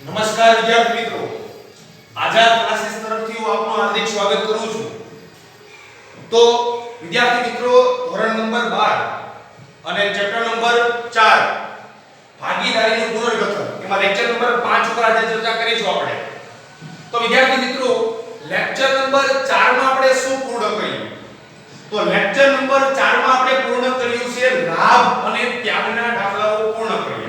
નમસ્કાર વિદ્યાર્થી મિત્રો, આઝાદ ક્લાસીસ તરફથી હું આપનું હાર્દિક સ્વાગત કરું છું. તો વિદ્યાર્થી મિત્રો, ધોરણ નંબર 12 અને ચેપ્ટર નંબર 4 ભાગીદારીનું પુનર્ગઠન એમાં લેક્ચર નંબર 5 ઉપર આજે ચર્ચા કરીશું આપણે. તો વિદ્યાર્થી મિત્રો, લેક્ચર નંબર 4 માં આપણે શું પૂર્ણ કર્યું? તો લેક્ચર નંબર 4 માં આપણે પૂર્ણ કર્યું છે લાભ અને ત્યાગના દાખલાઓ પૂર્ણ કર્યા.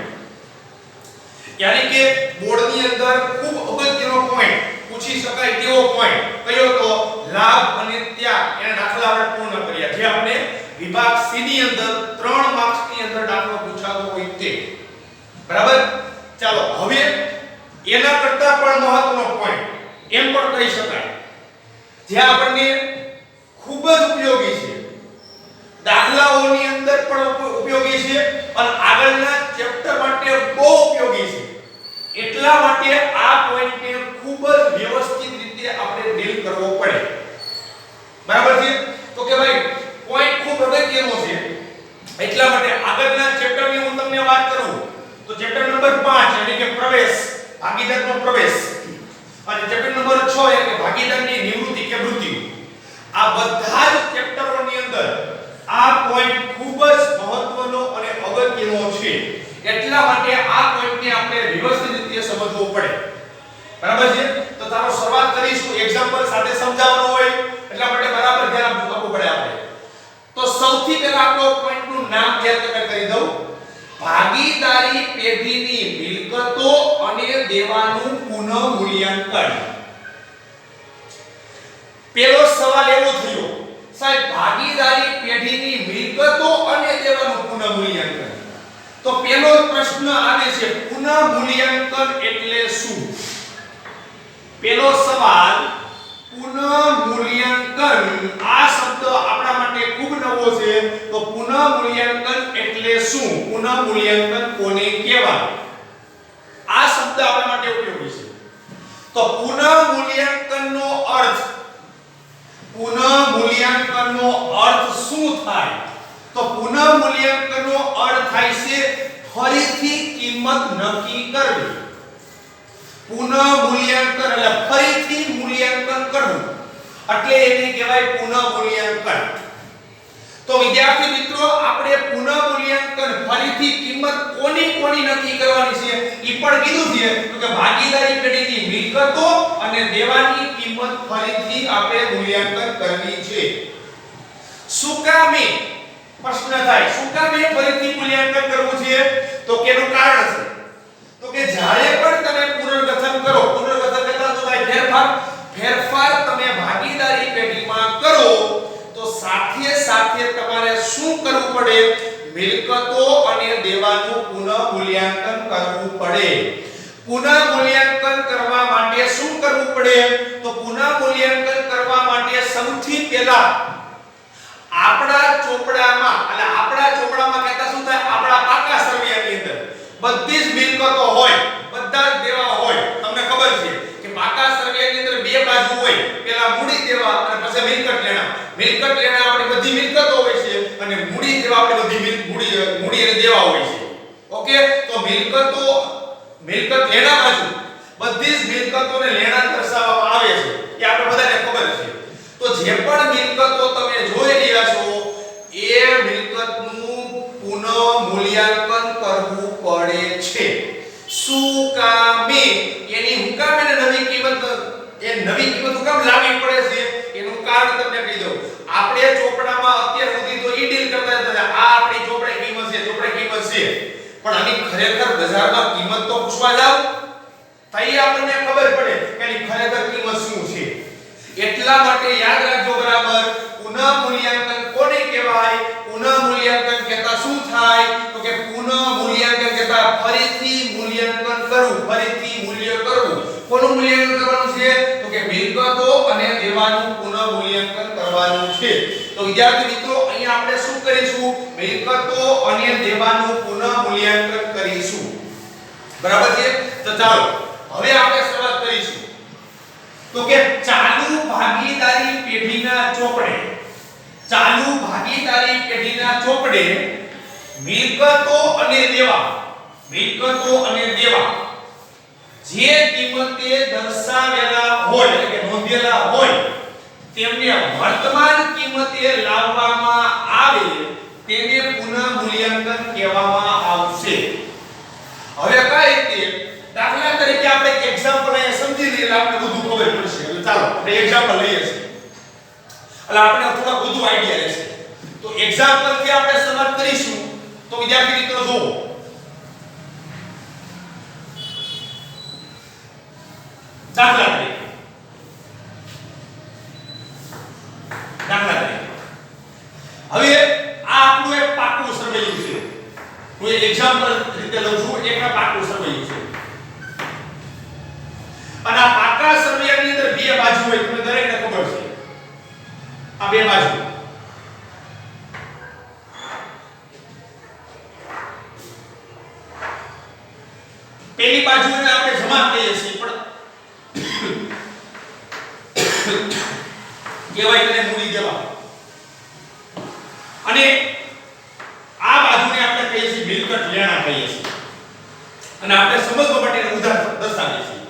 यानी के बोर्ड ની અંદર ખૂબ અગત્યનો પોઈન્ટ પૂછી શકાય તેવો પોઈન્ટ કયો તો લાભ અને ત્યાગ એના દાખલા આપણે પૂર્ણ કર્યા. જે આપણે વિભાગ સી ની અંદર 3 માર્ક્સ ની અંદર દાખલો પૂછાતો હોય તે. બરાબર? ચાલો હવે એના કરતા પણ મહત્વનો પોઈન્ટ એમ પણ કહી શકાય જે આપણને ખૂબ જ ઉપયોગી છે, દાખલાઓની અંદર પણ ઉપયોગી છે અને આગળના ચેપ્ટર માટે બહુ ઉપયોગી છે. એટલા માટે આ પોઈન્ટને ખૂબ જ વ્યવસ્થિત રીતે આપણે ડીલ કરવો પડે. બરાબર છે? તો કે ભાઈ પોઈન્ટ ખૂબ અગત્યનો છે, એટલા માટે આગળના ચેપ્ટરની હું તમને વાત કરું તો ચેપ્ટર નંબર 5 એટલે કે પ્રવેશ, ભાગીદારનો પ્રવેશ, અને ચેપ્ટર નંબર 6 એટલે કે ભાગીદારની નિવૃત્તિ કે મૃત્યુ, આ બધા જ ચેપ્ટરોની અંદર આ પોઈન્ટ ખૂબ જ મહત્વનો અને અગત્યનો છે. એટલા માટે આ પોઈન્ટને આપણે વ્યવસ્થિત રીતે સમજવો પડે. બરાબર છે? તો ચાલો શરૂઆત કરીશું. એક્ઝામ્પલ સાથે સમજાવવાનું હોય એટલા માટે બરાબર ધ્યાન આપવું પડે આપણે. તો સૌથી પહેલા આપણો પોઈન્ટનું નામ યાદ તમે કરી દઉં. ભાગીદારી પેઢીની મિલકતો અને દેવાનું પુનઃમૂલ્યાંકન. પહેલો સવાલ એવો થયો, સાહેબ ભાગીદારી પેઢીની મિલકતો અને દેવાનું પુનઃમૂલ્યાંકન. તો પહેલો પ્રશ્ન આવે છે, પુનઃમૂલ્યાંકન એટલે શું? પહેલો સવાલ, પુનઃમૂલ્યાંકન. આ શબ્દ આપણા માટે ખૂબ નવો છે. તો પુનઃમૂલ્યાંકન એટલે શું? પુનઃમૂલ્યાંકન કોને કહેવાય? આ શબ્દ આપણા માટે ઉપયોગી છે. તો પુનઃમૂલ્યાંકનનો અર્થ, પુનઃમૂલ્યાંકનનો અર્થ શું થાય? તો પુનઃમૂલ્યાંકનનો અર્થ થાય છે ફરીથી કિંમત નક્કી કરવી. પુનઃમૂલ્યાંકન એટલે ફરીથી મૂલ્યાંકન કરવું, એટલે એને કહેવાય પુનઃમૂલ્યાંકન. તો વિદ્યાર્થી મિત્રો, આપણે પુનઃમૂલ્યાંકન ફરીથી કિંમત કોની નક્કી કરવાની છે એ પણ કીધું છે. તો કે ભાગીદારી પેઢીની મિલકતો અને દેવાની કિંમત ફરીથી આપણે મૂલ્યાંકન કરવી છે. શું કામે? પ્રશ્ન થાય, શું કામ એ ફરીથી મૂલ્યાંકન કરવું છે? તો કેનું કારણ છે? તો કે જ્યારે પણ તમે પુનર્ગઠન કરો, પુનર્ગઠન એટલે તો થાય ફેરફાર તમે ભાગીદારી પેઢીમાં કરો તો સાથે સાથે તમારે શું કરવું પડે? મિલકતો અને દેવાનું પુનઃમૂલ્યાંકન કરવું પડે. પુનઃમૂલ્યાંકન કરવા માટે શું કરવું પડે? તો પુનઃમૂલ્યાંકન કરવા માટે સૌથી પહેલા આપણા ચોપડામાં, એટલે આપણા ચોપડામાં કહેતા શું થાય? આપણા પાકા સરવૈયાની અંદર બધી જ મિલકતો હોય, બધા જ દેવા હોય. તમને ખબર છે કે પાકા સરવૈયાની અંદર બે બાજુ હોય, પહેલા મૂડી દેવા અને પછી મિલકત લેણા. મિલકત લેણા આપણી બધી મિલકતો હોય છે અને મૂડી દેવા આપણી બધી મૂડી અને દેવા હોય છે. ઓકે? તો મિલકત લેણા બાજુ બધી જ મિલકતોને લેણા દર્શાવવામાં આવે છે, એ આપણે બધાને ખબર છે. તો જે પણ મિલકતો તમે જોઈ રહ્યા છો એ મિલકતનું પુનઃમૂલ્યાંકન કરવું પડે છે. શું કામે? એની હું કામ એને નવી કિંમત હું કામ લાવવી પડે છે એનું કારણ તમને કહી દઉં. આપણે ચોપડામાં અત્યાર સુધી તો ઈ ડીલ કરતા હતા, આ આપણી ચોપડાની કિંમત છે, ચોપડાની કિંમત છે, પણ આની ખરેખર બજારમાં કિંમત તો પૂછવા જાવ તઈ આપણને ખબર પડે કે આની ખરેખર કિંમત શું છે. એટલા માટે યાદ રાખજો બરાબર, પુનઃમૂલ્યાંકન કોને કહેવાય? પુનઃમૂલ્યાંકન કહેતા શું થાય? તો કે પુનઃમૂલ્યાંકન કહેતા ફરીથી મૂલ્યાંકન કરવું, ફરીથી મૂલ્ય કરવું. કોનું મૂલ્યાંકન કરવાનું છે? તો કે મિલકતો અને દેવાનું પુનઃમૂલ્યાંકન કરવાનું છે. તો વિદ્યાર્થી મિત્રો, અહીંયા આપણે શું કરીશું? મિલકતો અને દેવાનું પુનઃમૂલ્યાંકન કરીશું. બરાબર છે? તો ચાલો હવે આપણે શરૂઆત કરીશું. તો કે ચાલુ ભાગીદારી પેઢીના ચોપડે, ચાલુ ભાગીદારી પેઢીના ચોપડે મિલકતો અને દેવા જે કિંમતે દર્શાવેલા હોય એટલે કે નોંધેલા હોય તેમને વર્તમાન કિંમતે લાવવામાં આવે તેને પુનઃ મૂલ્યાંકન કહેવામાં આવશે. હવે કઈ રીતે દાખલા તરીકે આપણે એક એક્ઝામ્પલ અહીંયા સમજી લઈએ એટલે આપણે બધું ખબર પડશે. એટલે ચાલો આપણે એક્ઝામ્પલ લઈએ છીએ એટલે આપણે થોડા વધુ આઈડિયા રહેશે. તો એક્ઝામ્પલ થી આપણે શરૂઆત કરીશું. તો વિદ્યાર્થી મિત્રો જુઓ, દાખલા તરીકે હવે આ આપણું એક પાકું સરવૈયું છે. હું એક એક્ઝામ્પલ રીતે લઉં છું. એક પાકું સરવૈયું છે અને આ પાકા સરવૈયાની અંદર બે બાજુ હોય તમને દરેકને ખબર છે. આ બે બાજુ પેલી બાજુને આપણે જમા કહીએ છીએ પણ કહેવાય તેને મૂડી દેવા અને આ બાજુને આપણે કહીએ છીએ મિલકત લેણા કહીએ છીએ અને આપણે સમજવા માટે ઉદાહરણ દર્શાવીએ છીએ.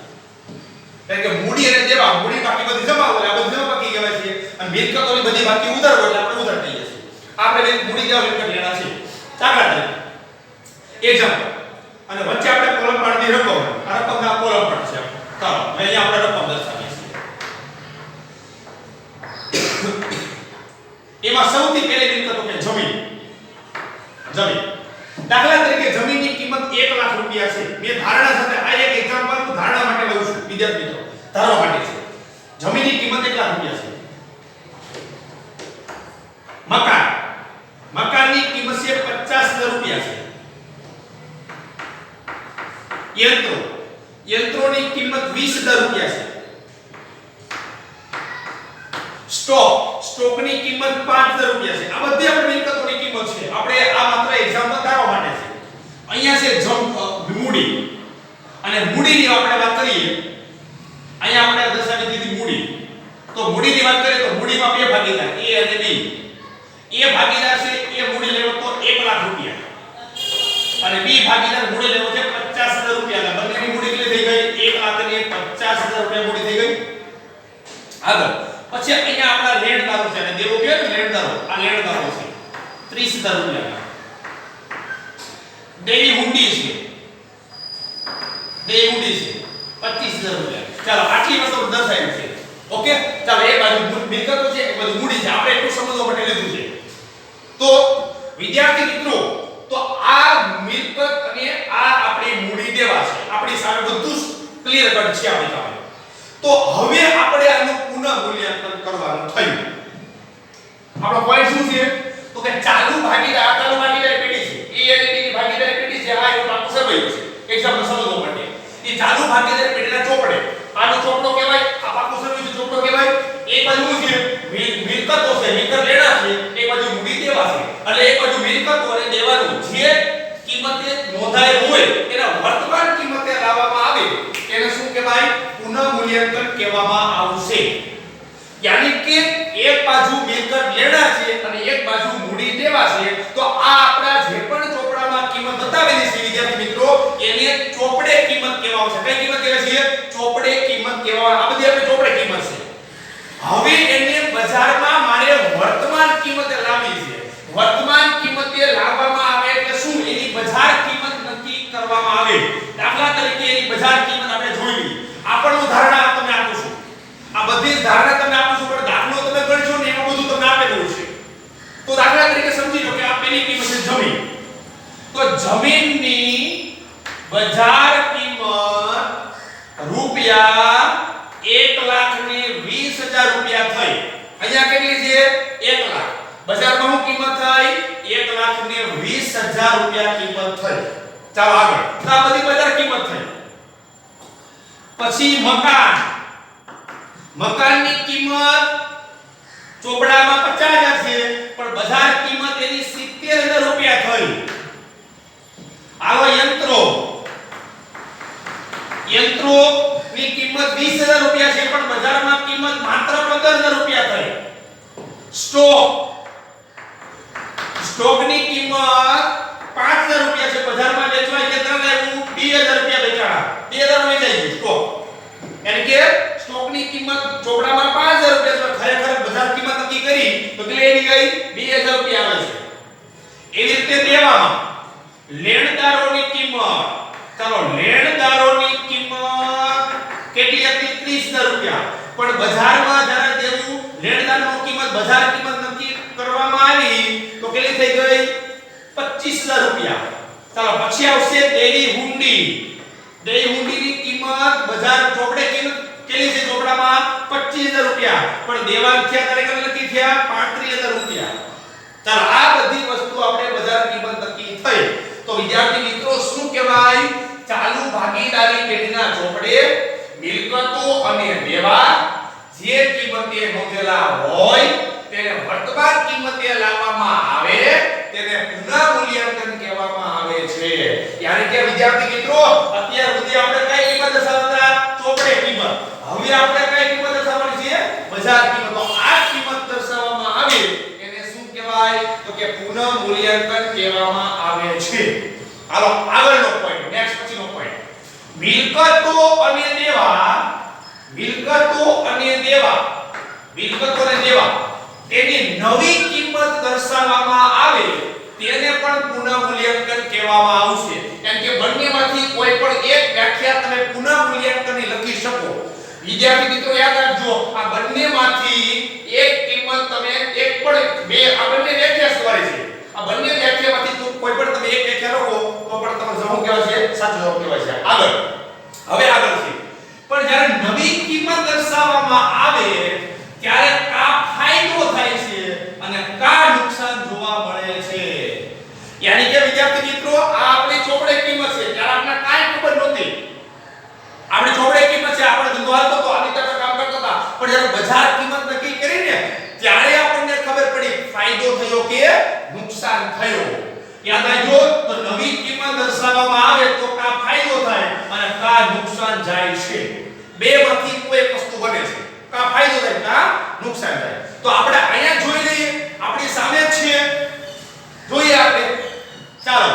એટલે કે મૂડી અને દેવા, મૂડી બાકી બધી જમા હોય આ બધું જમા બાકી કહેવાય છે અને મિલકતોની બધી બાકી ઉધાર હોય એટલે આપણે ઉધાર કહીએ છીએ. આપણે મૂડી દેવા મિલકત લેણા છે. દાખલા તરીકે એક્ઝામ્પલ અને વચ્ચે આપણે કોલમ પાડી રકમ, આ રકમના કોલમ પણ છે. ચાલો અહીંયા આપણે રકમ દર્શાવીએ છીએ. એમાં સૌથી પહેલી મિલકત તો કે જમીન. દાખલા તરીકે જમીનની કિંમત 1 લાખ રૂપિયા છે. મેં ધારણા સાથે આ એક એક્ઝામ્પલ હું ધારણા માટે લઉં છું વિદ્યાર્થી મિત્રો, ધારવા માટે છે. જમીનની કિંમત 1 લાખ રૂપિયા છે. મકાનની કિંમત છે 50,000 રૂપિયા છે. યંત્રોની કિંમત 20,000 રૂપિયા છે. સ્ટોકની કિંમત 5,000 રૂપિયા છે. આ બધી આપણી મિલકતોની કિંમત છે. આપણે આ માત્ર એક્ઝામ્પલ ધારવા માટે છે. અહીંયા છે મૂડી અને મૂડીની આપણે વાત કરીએ. અહીંયા આપણે દર્શાવી દીધી મૂડી. તો મૂડીની વાત કરીએ તો મૂડીમાં બે ભાગીદાર A અને B. A ભાગીદાર છે એ મૂડી લેવો તો 1 લાખ રૂપિયા અને B ભાગીદાર મૂડી લેવો છે 50,000 રૂપિયા. બંનેની મૂડી કેટલી થઈ ગઈ? 1 લાખ અને 50,000 રૂપિયા મૂડી થઈ ગઈ. આગળ પછી અહીંયા આપણા લેણદારો છે અને દેવો કે લેણદારો, આ લેણદારો છે 30,000 રૂપિયા. દેવી હુંડી છે 25,000 રૂપિયા. ચાલો આટલી વસ્તુ દર્શાવી છે. ઓકે, ચાલો એ બાજુ મિલકતો છે એ બધું મૂડી છે. આપણે એટલું સમજવા માટે લીધું છે. તો વિદ્યાર્થી મિત્રો, તો આ મિલકત અને આ આપણી મૂડી દેવા છે. આપણી સામે બધું ક્લિયર કટ છે આપણી સામે. તો હવે આપણે આનું પુનઃ મૂલ્યાંકન કરવાનું થયું. આપણો પોઈન્ટ શું છે? તો કે ચાલુ ભાગીદાર પેઢી છે. A અને B ની ભાગીદાર પેઢી છે. આ એક પાકું સરવૈયું છે. એક્ઝામ્પલ સમજવા માટે. એ ચાલુ ભાગીદાર પેઢીના ચોપડે, આનો ચોપડો કહેવાય, આ પાકું સરવૈયું ચોપડો કહેવાય. એક બાજુ છે મિલકતો છે, મિલકત લેણા છે, એક બાજુ મૂડી દેવા છે. એટલે એક બાજુ મિલકતો અને દેવાનું જે કિંમતે નોંધાયેલ હોય એના વર્તમાન કિંમતે લાવવામાં આવે તેને શું કહેવાય? પુનઃ મૂલ્યાંકન કહેવામાં આવશે. યાની કે એક બાજુ મિલકત લેણા છે અને એક બાજુ મૂડી દેવા છે. તો આ આપણા જે પણ ચોપડામાં કિંમત બતાવેલી છે વિદ્યાર્થી મિત્રો, એને ચોપડે કિંમત કહેવામાં આવશે. કઈ કિંમત કહેવાય છે? ચોપડે કિંમત કહેવામાં. આ બધી આપણે ચોપડે કિંમત છે. હવે એને બજારમાં મારે વર્તમાન કિંમતે લાવવી છે. વર્તમાન કિંમતે લાવવામાં આવે એટલે શું? એની બજાર કિંમત નક્કી કરવામાં આવે. દાખલા તરીકે એની બજાર કિંમત આપણે જોઈ લઈએ. આપણું ધારણા તમને આપું છું. આ બધી ધારણા તમને આપું છું પણ દાખલો તમે ગણશો ને એમાં બધું તમને આપેલું છે. તો દાખલા તરીકે સમજી લો કે આ પેલી કિંમત છે જમીન. તો જમીનની બજાર કિંમત રૂપિયા 1,20,000 રૂપિયા થઈ. અહીંયા કેટલી છે? 1 લાખ. બજારમાં શું કિંમત થઈ? 1,20,000 રૂપિયા કિંમત થઈ. ચાલો આગળ. તો આ બધી બજાર કિંમત થઈ. પછી મકાનની કિંમત ચોપડામાં 50,000 છે પણ બજાર કિંમત એની 70,000 રૂપિયા થઈ. આવો યંત્રોની કિંમત 20,000 રૂપિયા છે પણ બજારમાં કિંમત માત્ર 15,000 રૂપિયા થઈ. સ્ટોકની કિંમત 5,000 રૂપિયા છે, બજારમાં વેચવાય કેટલા લાવ્યું? 2,000 રૂપિયા વેચાણા. 2,000 માં વેચાઈ ગયું. એવી રીતે દેવામાં લેણદારોની કિંમત, ચાલો લેણદારોની કિંમત કેટલી હતી 30000 રૂપિયા, પણ બજારમાં જ્યારે દેવું લેણદારોની કિંમત બજાર કિંમત નક્કી કરવામાં આવી તો કેટલી થઈ ગઈ 25000 રૂપિયા. ચાલો પછી આવશે દેવી હુંડી. દેવી હુંડીની કિંમત બજાર ચોપડે કિંમત કેટલી છે ચોપડામાં 25000 રૂપિયા, પણ દેવાં થયા ત્યારે કેટલા નક્કી થયા 35000 રૂપિયા. ચાલો આ બધી વસ્તુ આપણે બજાર કિંમત નક્કી થઈ તો વિદ્યાર્થી મિત્રો શું કહેવાય, ચાલુ ભાગીદારી પેઢીના ચોપડે મિલકતો અને દેવા જે કિંમતે નોંધેલા હોય તેને વર્તમાન કિંમતે લાવવામાં આવે તેને પુનઃમૂલ્યાંકન કહેવામાં આવે છે. યાની કે વિદ્યાર્થી મિત્રો અત્યાર સુધી આપણે કઈ કિંમત દર્શાવતા ચોપડે કિંમત, હવે આપણે કઈ કિંમત દર્શાવવાની છે બજાર કિંમત. તો આ કિંમત દર્શાવવામાં આવે એને શું કહેવાય તો કે પુનઃમૂલ્યાંકન કહેવામાં આવે છે. હાલો આગળનો પોઈન્ટ, નેક્સ્ટ પછીનો પોઈન્ટ, મિલકતો અને દેવા. મિલકતો અને દેવા, મિલકતો અને દેવા તેની નવી કિંમત દર્શાવવામાં આવે તેને પણ પુનઃમૂલ્યાંકન કહેવામાં આવશે. કેમ કે બંનેમાંથી કોઈ પણ એક વ્યાખ્યા તમે પુનઃમૂલ્યાંકનની લખી શકો. વિદ્યાર્થી મિત્રો યાદ રાખજો આ બંનેમાંથી એક કિંમત તમે એક પણ બે આ બંને વ્યાખ્યા સવારે છે, આ બંને વ્યાખ્યામાંથી કોઈ પણ તમે એક વ્યાખ્યા લખો તો પણ તમે જવાબ કહેવાય છે સાચો જવાબ કહેવાય છે. આગળ હવે આગળ છે પણ જ્યારે નવી કિંમત દર્શાવવામાં આવે ત્યારે કા ફાયદો થાય છે અને કા નુકસાન જોવા મળે છે. યાની કે વિદ્યાર્થી મિત્રો આ આપણી ચોપડે કિંમત છે ત્યારે આપણને કાઈ ખબર નહોતી, આપણે ચોપડે કિંમત છે આપણે ધંધો હાલતો તો આની તરફ કામ કરતા હતા, પણ જ્યારે બજાર કિંમત નક્કી કરીને ત્યારે આપણને ખબર પડી ફાયદો થયો કે નુકસાન થયો. યાદ રાખજો તો નવી કિંમત દર્શાવવામાં આવે તો કા ફાયદો થાય અને કા નુકસાન જાય છે. બેમાંથી કોઈ એક વસ્તુ બને છે, કા ફાયદો થાય કા નુકસાન થાય. તો આપણે અહીંયા જોઈ લઈએ આપણી સામે જ છે, જોઈએ આપણે. ચાલો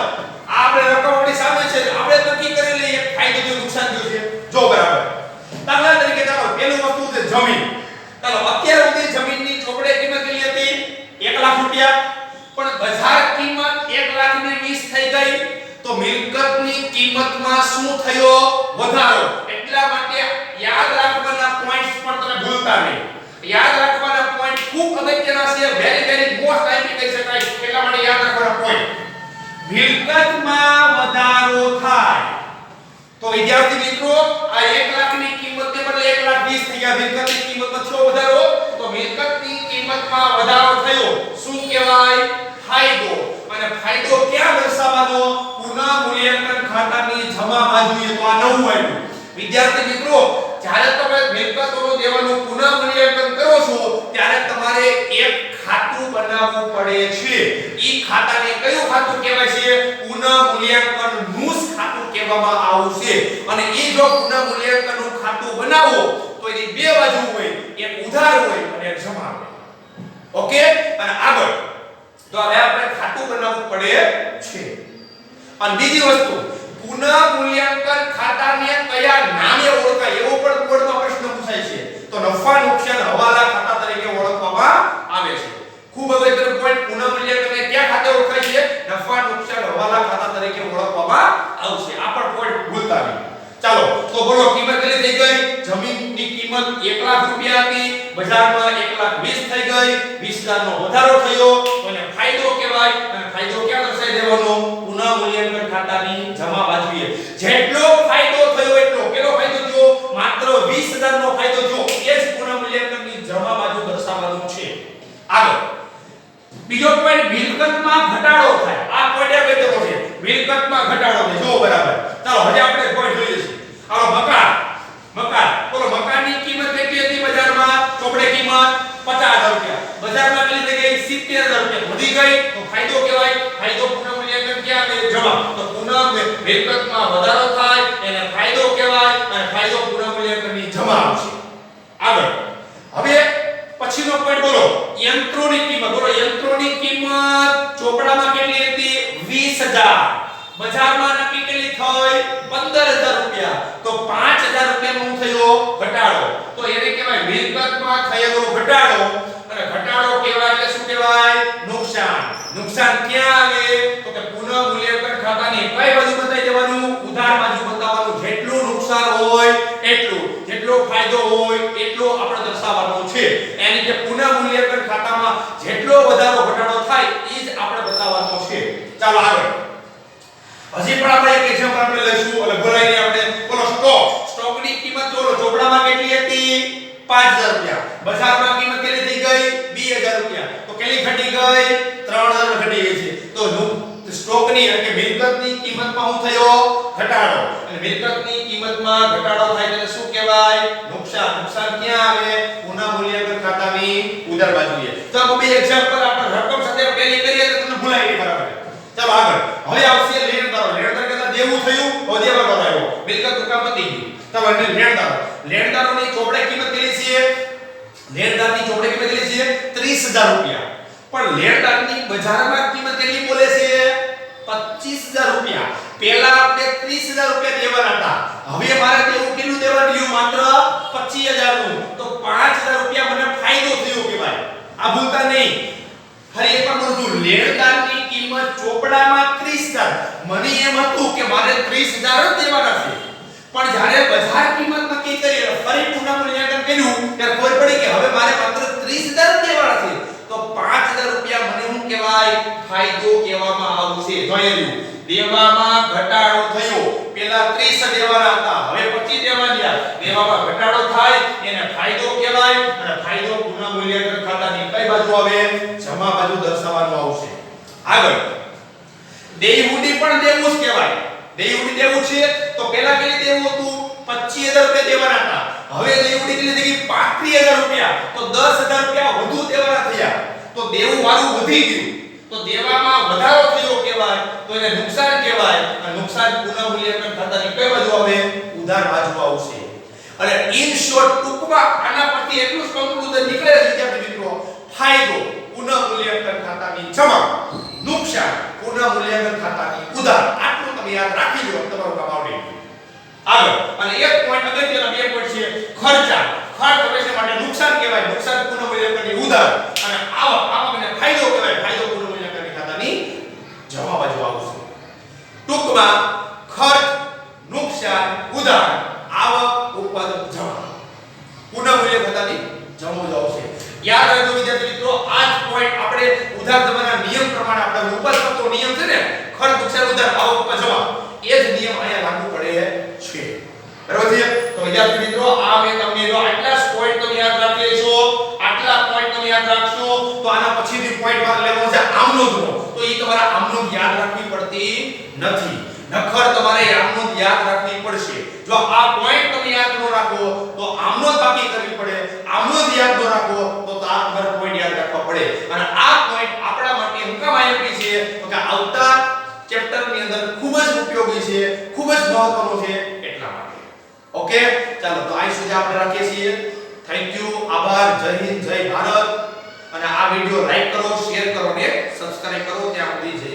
આપણે રકમ આપણી સામે છે, આપણે નક્કી કરી લઈએ ફાયદો થયો નુકસાન થયું છે. જો બરાબર દાખલા તરીકે ચાલો પહેલું વસ્તુ છે જમીન. ચાલો અત્યાર સુધી જમીનની ચોપડે કિંમત કેટલી હતી 1 લાખ રૂપિયા, પણ બજાર કિંમત 1,20,000 થઈ ગઈ તો મિલકતની કિંમતમાં શું થયો વધારો. એટલા માટે યાદ રાખવાના પોઈન્ટ્સ પણ તમે ભૂલતા નહીં. યાદ રાખવાના પોઈન્ટ ખૂબ અગત્યના છે, વેરી વેરી મોસ્ટ આઈપી કહી શકાય. એટલા માટે યાદ રાખવાના પોઈન્ટ, મિલકતમાં વધારો થાય તો વિદ્યાર્થી મિત્રો આ 1 લાખની કિંમતને બદલે 1,20,000 થઈ ગયા, મિલકતની કિંમતમાં થયો વધારો તો મિલકતની કિંમતમાં વધારો થયો શું કહેવાય ફાયદો. અને ફાયદો ક્યાં દર્શાવવાનો પુનઃમૂલ્યાંકન ખાતાની જમા બાજુએ. તો આ નવું આવ્યું વિદ્યાર્થી મિત્રો, જ્યારે તમે મિલકતોનો દેવાનું પુનઃમૂલ્યાંકન કરો છો ત્યારે તમારે એક ખાતું બનાવવું પડે છે. ઈ ખાતાને કયું ખાતું કહેવાય છે પુનઃમૂલ્યાંકનનું ખાતું કહેવામાં આવશે. અને ઈ જો પુનઃમૂલ્યાંકનનું ખાતું બનાવો તો એની બે બાજુ હોય, એક ઉધાર હોય અને એક જમા હોય. ઓકે અને આગળ તો હવે આપણે ખાતું બનાવવું પડે છે. અને બીજી વસ્તુ પુનઃમૂલ્યાંકન ખાતાને કયા નામે ઓળખાય એવો પણ બોર્ડમાં પ્રશ્ન પૂછાય છે. તો નફા નુકસાન હવાલા ખાતા તરીકે ઓળખવામાં આવે છે. ખૂબ અગત્યનો પોઈન્ટ, પુનઃમૂલ્યાંકનને કયા ખાતે ઓળખાય છે નફા નુકસાન હવાલા ખાતા તરીકે ઓળખવામાં આવશે. આ પણ પોઈન્ટ ભૂલતા નહીં. ચાલો તો બોલો કિંમત કેટલી થઈ ગઈ, જમીનની કિંમત 1 લાખ રૂપિયા હતી, બજારમાં 1,20,000 થઈ ગઈ, 20,000 નો વધારો થયો તો એને ફાયદો કહેવાય. અને ફાયદો ક્યાં દર્શાવી દેવાનો પુનઃમૂલ્યાંકન ખાતાની જમા બાજુએ. જેટલો ફાયદો થયો એટલો કેટલો ફાયદો થયો માત્ર 20,000 નો ફાયદો થયો એ જ પુનઃમૂલ્યાંકનની જમા બાજુ દર્શાવવાનું છે. આગળ બીજો પોઈન્ટ, મિલકતમાં ઘટાડો થાય. આ પોઈન્ટ અગત્યનો છે, મિલકતમાં ઘટાડો થાય. જો બરાબર ચાલો હવે આપણે પોઈન્ટ જોઈએ છીએ. હાલો મકાન, મકાન બોલો મકાનની કિંમત કેટલી હતી બજારમાં ચોપડે કિંમત 50,000 રૂપિયા, બજારમાં કેટલી થઈ ગઈ 70,000 રૂપિયા, વધી ગઈ તો ફાયદો કહેવાય. ફાયદો પુનઃમૂલ્યાંકન ક્યાં આવે જમા. તો પુનઃ મિલકતમાં વધારો થાય એને ફાયદો કહેવાય અને ફાયદો પુનઃમૂલ્યાંકનની જમા આવશે. આગળ હવે પછીનો પોઈન્ટ બોલો યંત્રોની કિંમત. બોલો યંત્રોની કિંમત ચોપડામાં કેટલી હતી 20,000, બજારમાં નક્કી કેટલી થઈ 15,000 રૂપિયા. તો 5,000 રૂપિયાનો થયો ઘટાડો. તો એને કહેવાય મિલકતમાં થયેલો ઘટાડો. અને ઘટાડો કહેવાય એટલે શું કહેવાય નુકસાન. નુકસાન ક્યાં આવે તો કે પુનઃ મૂલ્યાંકન ખાતાની કઈ બાજુ બતાવી દેવાનું ઉધાર બાજુ બતાવવાનું જેટલું નુકસાન હોય એટલું જેટલો ફાયદો હોય એટલો આપણે દર્શાવવાનો છે એટલે કે પુનઃ મૂલ્યાંકન ખાતામાં જેટલો વધારો ઘટાડો થાય એ જ આપણે બતાવવાનો છે ચાલો આગળ હજી પણ આપણે એક એક્ઝામ્પલ આપણે લઈશું એટલે બોલાઈને આપણે બોલો સ્ટોકની કિંમત જોલો ચોપડામાં કેટલી હતી 5000 રૂપિયા બજારમાં કિંમત કેટલી થઈ ગઈ 2000 રૂપિયા તો કેટલી ઘટી ગઈ 3000 ઘટી ગઈ છે તો સ્ટોકની એટલે કે મિલકતની કિંમતમાં શું થયો ઘટાડો અને મિલકતની કિંમતમાં ઘટાડો થાય એટલે શું કહેવાય નુકસાન નુકસાન ક્યાં આવે પુનઃ મૂલ્યાંકન ખાતાની ઉધાર બાજુએ તો આ બે એક્ઝામ્પલ આપણે રકમ સાથે ટેલી કરીએ તો તમને ભૂલાય નહીં બરાબર ચાલો આગળ હવે આવશે લેણદારો લેણદાર કરતા દેવું થયું હવે દેવાદારો આવ્યો મિલકત કામ પતી ગયું ચાલો એટલે લેણદારોની ચોપડે કિંમત કેટલી છે લેણદારની ચોપડે કિંમત કેટલી છે 30000 રૂપિયા પણ લેણદારની બજારમાં કિંમત કેટલી બોલે છે 25000 રૂપિયા પહેલા આપણે 30000 રૂપિયા દેવાના હતા હવે મારે દેવું કેટલું દેવાનું માત્ર 25000 નું તો 5000 રૂપિયા મને ફાયદો થયો કહેવાય આ ભૂલતા નહીં ફરી એકવાર બોલું છું લેણદારની કિંમત ચોપડામાં 30000 મને એમ હતું કે મારે 30000 જ દેવાના છે પણ જ્યારે બજાર કિંમત નક્કી કરી ફરી પુનઃ મૂલ્યાંકન કર્યું ત્યારે ખબર પડી કે હવે મારે માત્ર 30000 જ દેવાના છે તો 5000 રૂપિયા મને શું કહેવાય ફાયદો કહેવામાં આવશે જોયેલું દેવામાં ઘટાડો થયો પહેલા 30 દેવાના હતા હવે 25 દેવાના દેવામાં ઘટાડો થાય એને ફાયદો કહેવાય અને ફાયદો પુનઃ મૂલ્યાંકન ખાતાની કઈ બાજુ આવે જમા બાજુ દર્શાવવાનો આવશે આગળ દેવું પણ દેવું જ કહેવાય દેવું દેવું છે તો પહેલા કેટલી દેવું હતું 25000 રૂપિયા દેવાના હતા હવે દેવું કેટલી થઈ ગઈ 35000 રૂપિયા તો 10000 રૂપિયા વધુ દેવાના થયા તો દેવું વાળું વધી ગયું તો દેવામાં વધારો થયો કહેવાય તો એને નુકસાન કહેવાય અને નુકસાન પુનઃ મૂલ્યાંકન ખાતાની કઈ બાજુ આવે ઉધાર બાજુ આવશે અને ઇન શોર્ટ ટૂંકમાં આના પરથી એટલું જ કન્ક્લુઝન નીકળે છે વિદ્યાર્થી મિત્રો ફાયદો પુનઃ મૂલ્યાંકન ખાતાની જમા નુકસાન પુનઃ મૂલ્યાંકન ખાતાની ઉધાર આટલું તમે યાદ રાખી લો તમારું કામ આવડે આગળ અને એક પોઈન્ટ અગત્યનો બે પોઈન્ટ છે ખર્ચા ખર્ચ હંમેશા માટે નુકસાન કહેવાય નુકસાન પુનઃ મૂલ્યાંકનની ઉધાર અને આવકને ફાયદો કહેવાય ફાયદો પુનઃ મૂલ્યાંકન ખાતાની જમા બાજુ આવશે ટૂંકમાં ખર્ચ નુકસાન ઉધાર આવક ઉત્પાદન જમા પુનઃ મૂલ્યાંકન ખાતાની જમા બાજુ આવશે યાદ રાખજો વિદ્યાર્થી મિત્રો આ જ પોઈન્ટ આપણે ઉધાર જમાના નિયમ પ્રમાણે આપણે ઉપર કરતો નિયમ છે ને ખર્ચ નુકસાન ઉધાર આવક ઉપર જમા એ જ નિયમ અહીંયા લાગુ પડે છે બરાબર છે તો વિદ્યાર્થી મિત્રો આ મેં તમને જો આટલા પોઈન્ટ તમે યાદ રાખી લેશો આટલા પોઈન્ટ તમે યાદ રાખશો તો આના પછીની પોઈન્ટ મારે લેવાનો છે આમનોંધનો તો એ તમારા આમનોંધ યાદ રાખવી પડતી નથી નખર તમારે આમનોંધ યાદ રાખવી પડશે જો આ પોઈન્ટ તમે યાદ ન રાખો તો આમનોંધ બાકી કરવી પડે આમનોંધ યાદ ન રાખો તો આ તમારે પોઈન્ટ યાદ રાખવા પડે અને આ પોઈન્ટ આપણા માટે હું કામ આવ્યો છે તો કે આવતા ચેપ્ટર ની અંદર ખૂબ જ ઉપયોગી છે ખૂબ જ મહત્વનો છે એટલા માટે ઓકે ચાલો તો આ સુધી આપણે રાખીએ છીએ થેન્ક યુ આભાર જય હિન્દ જય ભારત અને આ વિડિયો લાઈક કરો શેર કરો અને સબસ્ક્રાઇબ કરો ત્યાં સુધી જય